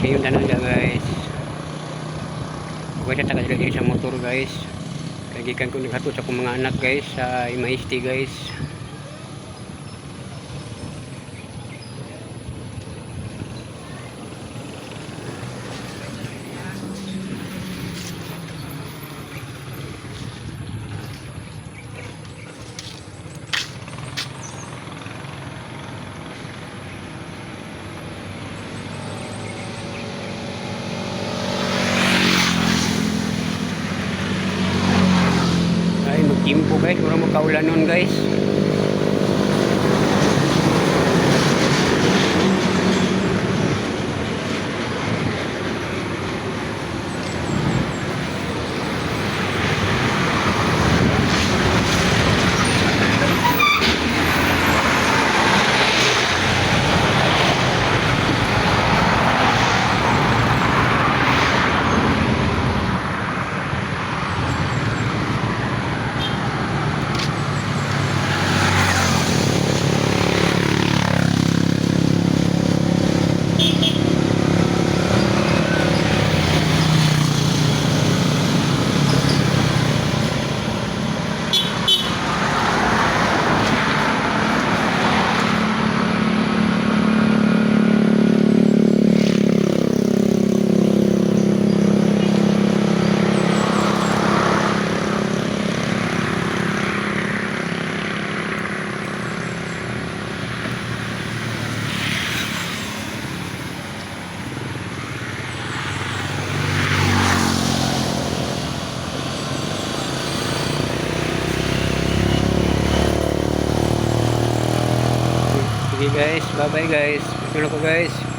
Kayong tanan ka guys. Okay sa taga sa motor guys. Kagikan ko naghatod sa akong mga anak guys sa MIST guys. Magtimpo guys, wala mo kaulan nun guys. Okay guys, bye bye guys. Ito na ko guys.